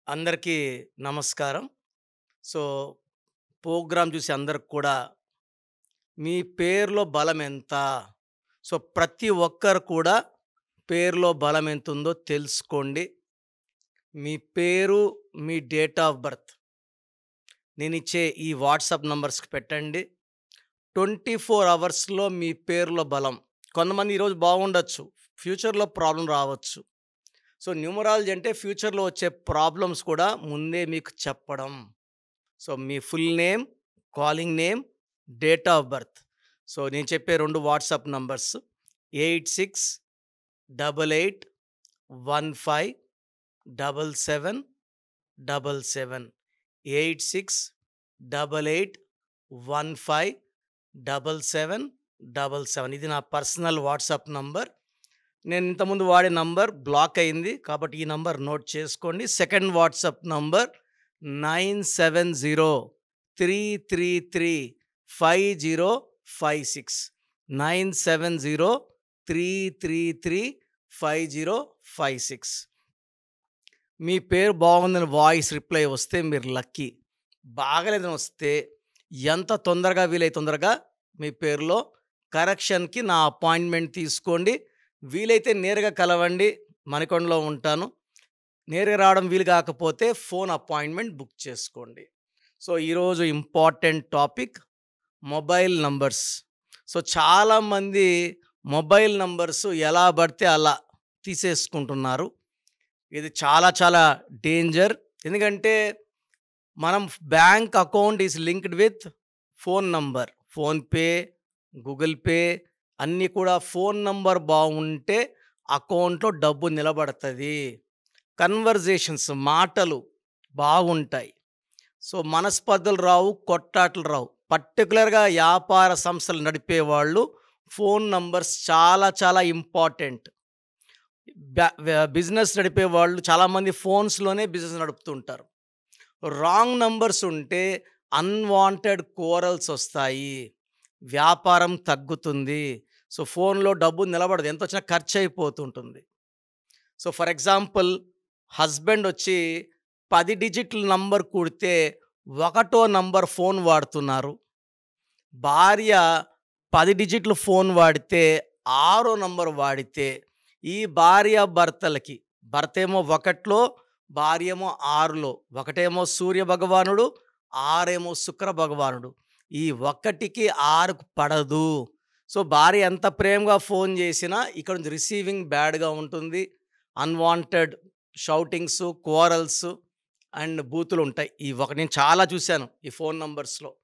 అందరికీ నమస్కారం. So, programme చూసే అందరికి కూడా మీ పేరులో బలమెంత? సో, ప్రతి ఒక్కరు కూడా పేరులో బలమెంతుందో తెలుసుకోండి. మీ పేరు, మీ డేట్ ఆఫ్ బర్త్ నేనిచ్చే ఈ వాట్సాప్ నంబర్స్‌కి పెట్టండి. 24 అవర్స్‌లో మీ పేరులో బలం. కొంతమంది ఈరోజు బాగుండొచ్చు. ఫ్యూచర్‌లో ప్రాబ్లమ్ రావచ్చు. సో, న్యూమరాలజీ అంటే ఫ్యూచర్‌లో వచ్చే ప్రాబ్లమ్స్ కూడా ముందే మీకు చెప్పడం. So, me full name, calling name, date of birth. So, నేను చెప్పే 2 వాట్సాప్ నంబర్స్ 8688157777 8688157777 ఇది నా పర్సనల్ వాట్సాప్ నంబర్. నేను ఇంతకుముందు వాడే నంబర్ బ్లాక్ అయింది. కాబట్టి ఈ నంబర్ నోట్ చేసుకోండి. Second WhatsApp number 9703335056 9703335056. మీ పేరు బాగుందని వాయిస్ రిప్లై వస్తే మీరు లక్కీ. బాగలేదని వస్తే ఎంత తొందరగా వీలైతే తొందరగా మీ పేరులో కరెక్షన్‌కి నా అపాయింట్మెంట్ తీసుకోండి. వీలైతే నేరుగా కలవండి. మణికొండలో ఉంటాను. నేరుగా రావడం వీలు కాకపోతే ఫోన్ అపాయింట్మెంట్ బుక్ చేసుకోండి. సో, ఈరోజు important topic mobile numbers. So, చాలామంది మొబైల్ నంబర్స్ ఎలా పడితే అలా తీసేసుకుంటున్నారు. ఇది చాలా చాలా డేంజర్. ఎందుకంటే మనం bank account is linked with phone number. PhonePe, Google pay అన్నీ కూడా ఫోన్ నంబర్ బాగుంటే అకౌంట్‌లో డబ్బు నిలబడతది. కన్వర్జేషన్స్ మాటలు బాగుంటాయి. సో, మనస్పర్ధలు రావు, కొట్టాటలు రావు. పర్టిక్యులర్‌గా వ్యాపార సంస్థలు నడిపేవాళ్ళు ఫోన్ నంబర్స్ చాలా చాలా ఇంపార్టెంట్. బిజినెస్ నడిపేవాళ్ళు చాలామంది ఫోన్స్‌లోనే బిజినెస్ నడుపుతుంటారు. రాంగ్ నంబర్స్ ఉంటే అన్‌వాంటెడ్ కోరల్స్ వస్తాయి. వ్యాపారం తగ్గుతుంది. సో, ఫోన్‌లో డబ్బు నిలబడదు. ఎంతొచ్చినా ఖర్చయిపోతుంటుంది. సో, ఫర్ ఎగ్జాంపుల్ హస్బెండ్ వచ్చి 10 డిజిట్ల నంబర్ కూడితే ఒకటో నంబర్ ఫోన్ వాడుతున్నారు. భార్య 10 డిజిట్ల ఫోన్ వాడితే ఆరో నంబర్ వాడితే ఈ భార్యాభర్తలకి భర్తేమో 1లో, భార్యేమో 6లో. ఒకటేమో సూర్య భగవానుడు, 6 శుక్ర భగవానుడు. ఈ 1కి 6కు పడదు. సో, భార్య ఎంత ప్రేమగా ఫోన్ చేసినా ఇక్కడ నుంచి రిసీవింగ్ బ్యాడ్‌గా ఉంటుంది. అన్‌వాంటెడ్ షౌటింగ్స్, క్వారల్స్ అండ్ బూతులుంటాయి. నేను చాలా చూశాను ఈ ఫోన్ నంబర్స్‌లో.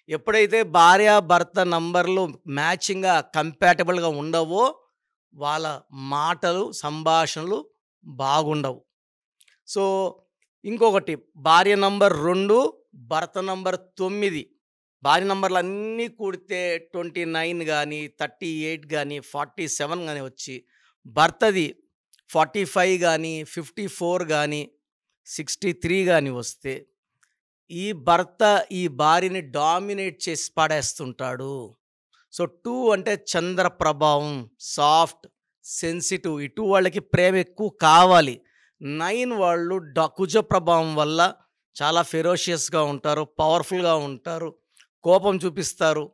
ఎప్పుడైతే భార్యాభర్త నంబర్‌లు మ్యాచింగ్‌గా, కంపాటబుల్‌గా ఉండవో వాళ్ళ మాటలు, సంభాషణలు బాగుండవు. సో, ఇంకొకటి భార్య నంబర్ 2, భర్త నంబర్ 9. భార్య నంబర్‌లన్నీ కూడితే 29 గానీ, 38 గానీ, 47 గానీ వచ్చి భర్తది 45 గానీ, 54 గానీ, 63 గానీ వస్తే ఈ భర్త ఈ భార్యని డామినేట్ చేసి పడేస్తుంటాడు. సో, 2 అంటే చంద్ర ప్రభావం, సాఫ్ట్, సెన్సిటివ్. ఈ 2 వాళ్ళకి ప్రేమ ఎక్కువ కావాలి. 9 వాళ్ళు కుజ ప్రభావం వల్ల చాలా ఫెరోషియస్‌గా ఉంటారు, పవర్‌ఫుల్‌గా ఉంటారు, కోపం చూపిస్తారు,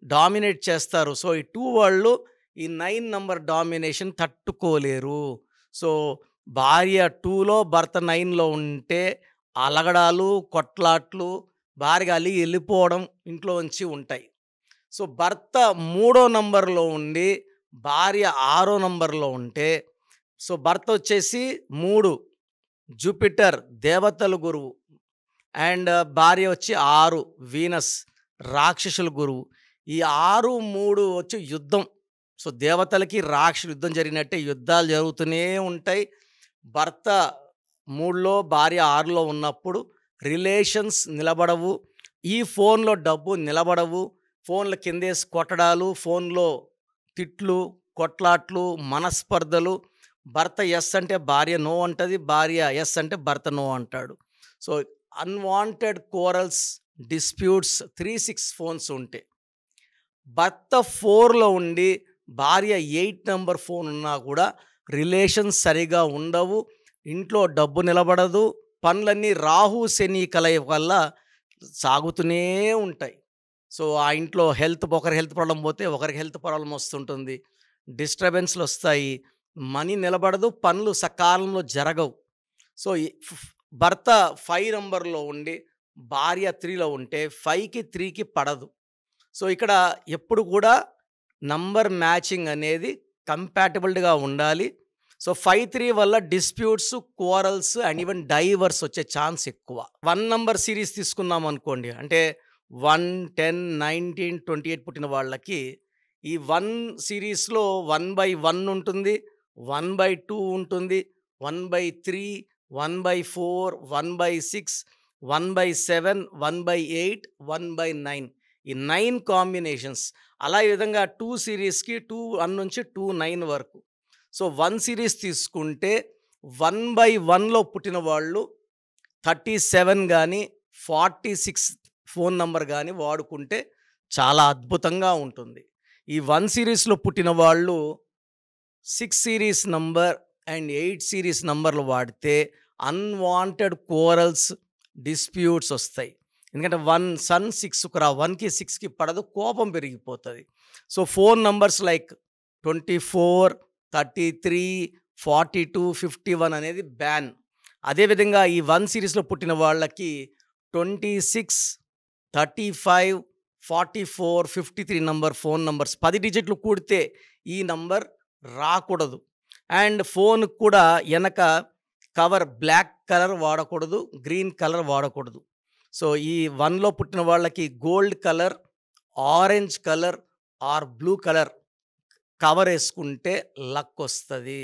డామినేట్ చేస్తారు. సో, ఈ 2 వాళ్ళు ఈ 9 నంబర్ డామినేషన్ తట్టుకోలేరు. సో, భార్య 2లో, భర్త 9లో ఉంటే అలగడాలు, కొట్లాట్లు, భార్య అలిగి వెళ్ళిపోవడం ఇంట్లోంచి ఉంటాయి. సో, భర్త 3 నంబర్‌లో ఉండి, భార్య 6 నంబర్‌లో ఉంటే, సో, భర్త వచ్చేసి 3 జూపిటర్ దేవతల గురువు అండ్ భార్య వచ్చి 6 వీనస్ రాక్షసుల గురువు. ఈ 6, 3 వచ్చి యుద్ధం. సో, దేవతలకి రాక్షసులు యుద్ధం జరిగినట్టే యుద్ధాలు జరుగుతూనే ఉంటాయి. భర్త 3లో, భార్య 6లో ఉన్నప్పుడు రిలేషన్స్ నిలబడవు. ఈ ఫోన్‌లో డబ్బు నిలబడవు. ఫోన్‌ల కిందేసి కొట్టడాలు, ఫోన్‌లో తిట్లు, కొట్లాట్లు, మనస్పర్ధలు. భర్త యెస్ అంటే భార్య నో అంటది. భార్య యెస్ అంటే భర్త నో అంటాడు. So, unwanted corals, disputes 3, 6 phones ఉంటే. భర్త 4లో ఉండి భార్య 8 నంబర్ ఫోన్ ఉన్నా కూడా రిలేషన్స్ సరిగా ఉండవు. ఇంట్లో డబ్బు నిలబడదు. పనులన్నీ రాహు శని కలయిక వల్ల సాగుతూనే ఉంటాయి. సో, ఆ ఇంట్లో ఒకరికి హెల్త్ ప్రాబ్లమ్ పోతే ఒకరికి హెల్త్ ప్రాబ్లమ్ వస్తుంటుంది. డిస్టర్బెన్స్‌లొస్తాయి. మనీ నిలబడదు. పనులు సకాలంలో జరగవు. సో, భర్త 5 నంబర్‌లో ఉండి, భార్య 3లో ఉంటే 5కి, 3కి పడదు. సో, ఇక్కడ ఎప్పుడు కూడా నంబర్ మ్యాచింగ్ అనేది కంపాటిబిలిటీగా ఉండాలి. సో, 5, 3 వల్ల disputes, quarrels and even divorce వచ్చే ఛాన్స్ ఎక్కువ. 1 నంబర్ సీరీస్ తీసుకున్నామనుకోండి. అంటే 1, 10, 19, 28 పుట్టిన వాళ్ళకి ఈ 1 సీరీస్‌లో 1/1 ఉంటుంది. 1/2 ఉంటుంది. 1/3, 1/4, 1/6, 1/7, 1/8, 1/9 ఈ 9 కాంబినేషన్స్. అలా ఈ విధంగా 2 సీరీస్‌కి 1 నుంచి 9 వరకు. సో, 1 సీరీస్ తీసుకుంటే 1/1లో పుట్టిన వాళ్ళు 37 గానీ, 46 ఫోన్ నంబర్ గానీ వాడుకుంటే చాలా అద్భుతంగా ఉంటుంది. ఈ 1 సీరీస్‌లో పుట్టిన వాళ్ళు 6 సీరీస్ నంబర్ అండ్ 8 సీరీస్ నంబర్లు వాడితే అన్‌వాంటెడ్ క్వారల్స్, డిస్ప్యూట్స్ వస్తాయి. ఎందుకంటే 1 సన్ 6కు 1కి 6కి పడదు. కోపం పెరిగిపోతది. సో, ఫోన్ నంబర్స్ లైక్ 24, 33, 42, 51 అనేది బ్యాన్. అదేవిధంగా ఈ 1 సీరీస్‌లో పుట్టిన వాళ్ళకి 26, 35, 44, 53 నంబర్ ఫోన్ నంబర్స్ 10 డిజిట్లు కూడితే ఈ నంబర్ రాకూడదు. అండ్ ఫోన్‌కి కూడా ఎనక కవర్ బ్లాక్ కలర్ వాడకూడదు. గ్రీన్ కలర్ వాడకూడదు. సో, ఈ 1లో పుట్టిన వాళ్ళకి gold colour, orange colour or blue colour cover వేసుకుంటే లక్ వస్తది.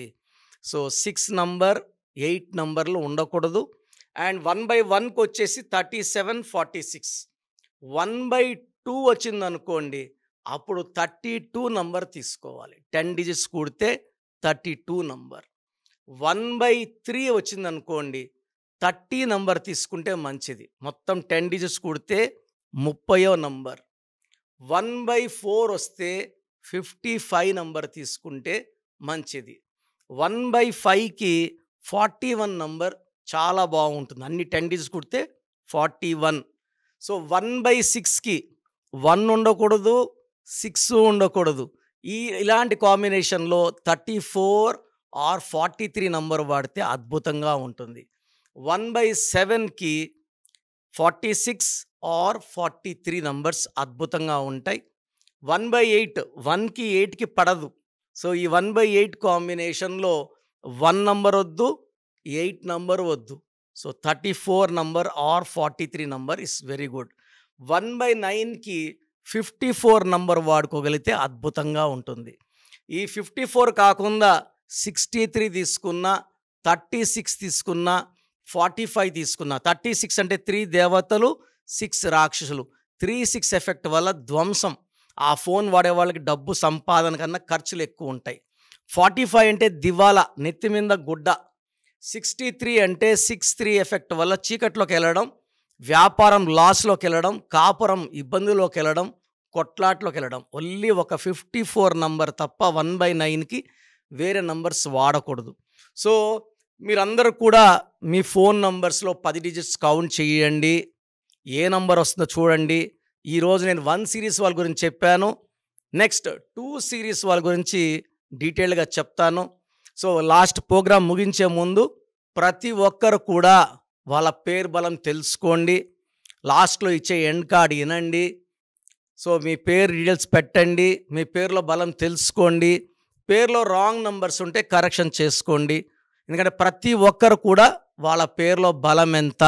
సో, 6 నంబర్, 8 నంబర్లు ఉండకూడదు. అండ్ 1/1కి వచ్చేసి 37, 46. 1/2 వచ్చిందనుకోండి, అప్పుడు 32 నంబర్ తీసుకోవాలి. 10 డిజిట్స్ కూడితే 32 నంబర్. 1/3 వచ్చిందనుకోండి, 30 నంబర్ తీసుకుంటే మంచిది. మొత్తం 10 డిజిట్స్ కూడితే 30వ నంబర్. 1/4 వస్తే 55 నంబర్ తీసుకుంటే మంచిది. 1/5కి 41 నంబర్ చాలా బాగుంటుంది. అన్ని 10 డిజిట్స్ కూడితే 41. సో, 1/6కి 1 ఉండకూడదు, 6 ఉండకూడదు. ఇలాంటి కాంబినేషన్‌లో 34 ఆర్ 43 నంబర్ వాడితే అద్భుతంగా ఉంటుంది. 1/7కి 46 ఆర్ 43 నంబర్స్ అద్భుతంగా ఉంటాయి. 1/8 1కి 8కి పడదు. సో, ఈ 1/8 కాంబినేషన్‌లో 1 నంబర్ వద్దు, 8 నంబర్ వద్దు. So, 34 number or 43 number is very good. 1/9కి 54 నంబర్ వాడుకోగలిగితే అద్భుతంగా ఉంటుంది. ఈ 54 కాకుండా 63 తీసుకున్నా, 36 తీసుకున్నా, 45 తీసుకున్నా. 36 అంటే 3 దేవతలు, 6 రాక్షసులు. 3, 6 ఎఫెక్ట్ వల్ల ధ్వంసం. ఆ ఫోన్ వాడే వాళ్ళకి డబ్బు సంపాదన కన్నా ఖర్చులు ఎక్కువ ఉంటాయి. 45 అంటే దివాలా, నెత్తి మీద గుడ్డ. 63 అంటే 6, 3 ఎఫెక్ట్ వల్ల చీకట్లోకి వెళ్ళడం, వ్యాపారం లాస్‌లోకి వెళ్ళడం, కాపురం ఇబ్బందుల్లోకి వెళ్ళడం, కొట్లాట్లోకి వెళ్ళడం. ఓన్లీ ఒక 54 నంబర్ తప్ప 1/9కి వేరే నంబర్స్ వాడకూడదు. సో, మీరందరూ కూడా మీ ఫోన్ నంబర్స్‌లో 10 డిజిట్స్ కౌంట్ చేయండి. ఏ నంబర్ వస్తుందో చూడండి. ఈరోజు నేను 1 సీరీస్ వాళ్ళ గురించి చెప్పాను. నెక్స్ట్ 2 సీరీస్ వాళ్ళ గురించి డీటెయిల్‌గా చెప్తాను. సో, లాస్ట్ ప్రోగ్రామ్ ముగించే ముందు ప్రతి ఒక్కరు కూడా వాళ్ళ పేరు బలం తెలుసుకోండి. లాస్ట్‌లో ఇచ్చే ఎండ్ కార్డ్ వినండి. సో, మీ పేరు డీటెయిల్స్ పెట్టండి. మీ పేరులో బలం తెలుసుకోండి. పేరులో రాంగ్ నంబర్స్ ఉంటే కరెక్షన్ చేసుకోండి. ఎందుకంటే ప్రతి ఒక్కరు కూడా వాళ్ళ పేరులో బలం ఎంత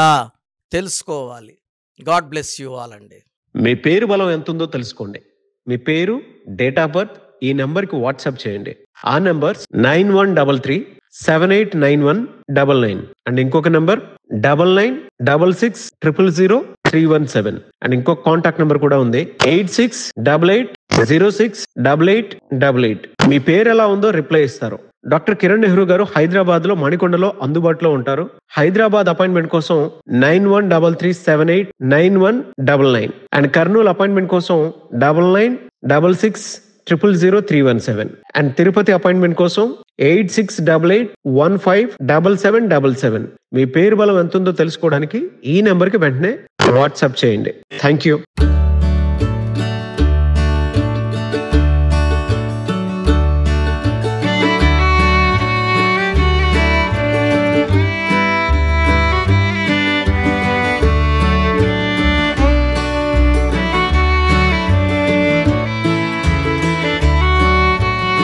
తెలుసుకోవాలి. గాడ్ బ్లెస్ యూ ఆల్ అండి. మీ పేరు బలం ఎంతుందో తెలుసుకోండి. మీ పేరు, డేట్ ఆఫ్ బర్త్ ఈ నెంబర్కి వాట్సాప్ చేయండి. ఆ నెంబర్ 9133789199 అండ్ ఇంకొక నెంబర్ 9966000317 అండ్ ఇంకొక కాంటాక్ట్ నెంబర్ కూడా ఉంది 8688068888. మీ పేరు ఎలా ఉందో రిప్లై ఇస్తారు. డాక్టర్ కిరణ్ నెహ్రూ గారు హైదరాబాద్ లో మణికొండలో అందుబాటులో ఉంటారు. హైదరాబాద్ అపాయింట్మెంట్ కోసం 9133789199 అండ్ కర్నూలు అపాయింట్మెంట్ కోసం 9966 000317. అండ్ తిరుపతి అపాయింట్మెంట్ కోసం 8688157777. మీ పేరు బలం ఎంతుందో తెలుసుకోవడానికి ఈ నెంబర్కి వెంటనే వాట్సాప్ చేయండి. Thank you.